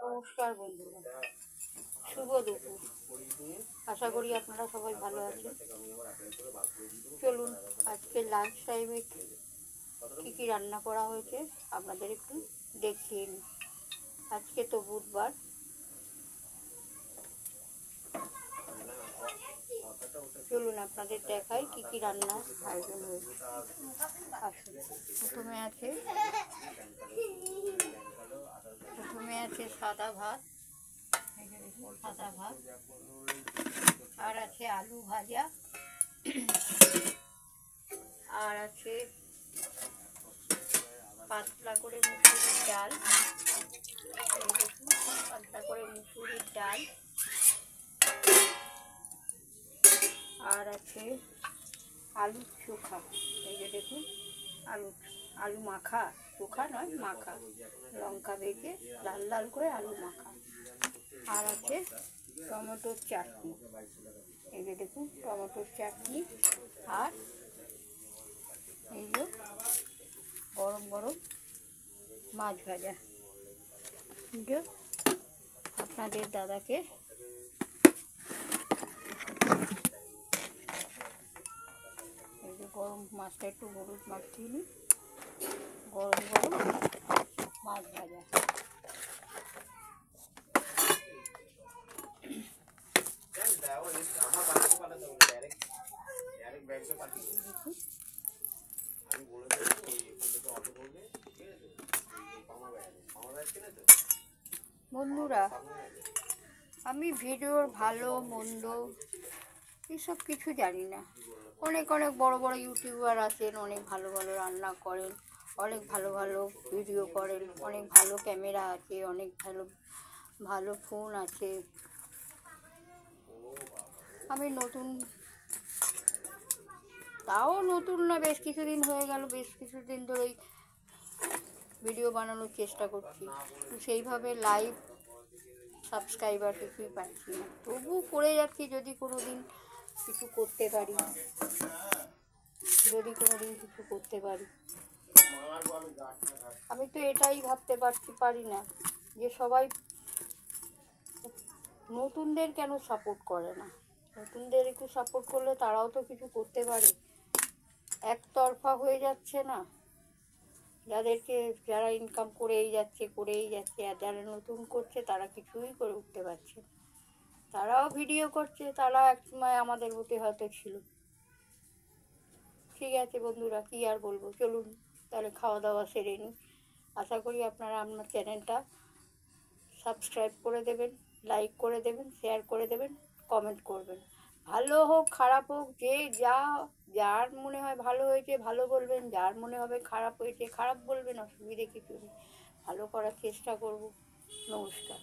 নমস্কার বন্ধুরা, শুভ দুপুর। আশা করি আপনারা সবাই ভালো আছেন। চলুন আজকে লাঞ্চ টাইমে কী কী রান্না করা হয়েছে আপনাদের একটু দেখিয়ে নিই। আজকে তো বুধবার, চলুন আপনাদের দেখাই কী কী রান্না আয়োজন হয়েছে। আসুন, প্রথমে আছে সাদা ভাত, সাদা ভাত, আর আছে আলু ভাজা, আর আছে পাতলা করে মুসুরির ডাল, পাতলা করে মুসুরির ডাল, আর আছে আলুর চোখা। এই যে দেখুন, আলু মাখা, চোখা নয় মাখা, লঙ্কা ভেজে লাল লাল করে আলু মাখা, আর আছে টমেটোর চাটনি। এই যে দেখুন টমেটোর চাটনি, আর এই যে গরম গরম মাছ ভাজা। আপনাদের দাদাকে এই যে গরম মাছটা একটু হলুদ মাখিয়ে নিই, গরম গরম মাছ ভাজা। বন্ধুরা, আমি ভিডিওর ভালো মন্দ এসব কিছু জানি না। অনেক বড় বড় ইউটিউবার আছেন, অনেক ভালো ভালো রান্না করেন, অনেক ভালো ভালো ভিডিও করেন, অনেক ভালো ক্যামেরা আছে, অনেক ভালো ভালো ফোন আছে। আমি নতুন, তাও নতুন না, বেশ কিছুদিন হয়ে গেল, বেশ কিছুদিন ধরেই ভিডিও বানানোর চেষ্টা করছি, সেইভাবে লাইভ সাবস্ক্রাইবার কিছুই পাচ্ছি না। তবু করে যাচ্ছি, যদি কোনো দিন কিছু করতে পারি, আমি তো এটাই ভাবতে পারি না যে সবাই নতুনদের কেন সাপোর্ট করে না। নতুনদের একটু সাপোর্ট করলে তারাও তো কিছু করতে পারে। একতরফা হয়ে যাচ্ছে না, যারা ইনকাম করেই যাচ্ছে, আর যারা নতুন করছে তারা কিছুই করে উঠতে পারছে। তারাও ভিডিও করছে, তারা এক সময় আমাদের মধ্যে হয়তো ছিল। ঠিক আছে বন্ধুরা, কি আর বলবো, চলুন তাহলে খাওয়া দাওয়া সেরে নিই। আশা করি আপনারা আপনার চ্যানেলটা সাবস্ক্রাইব করে দেবেন, লাইক করে দেবেন, শেয়ার করে দেবেন, কমেন্ট করবেন। ভালো হোক খারাপ হোক, যার মনে হয় ভালো হয়েছে ভালো বলবেন, যার মনে হবে খারাপ হয়েছে খারাপ বলবেন, অসুবিধে কিছু নেই। ভালো করার চেষ্টা করব। নমস্কার।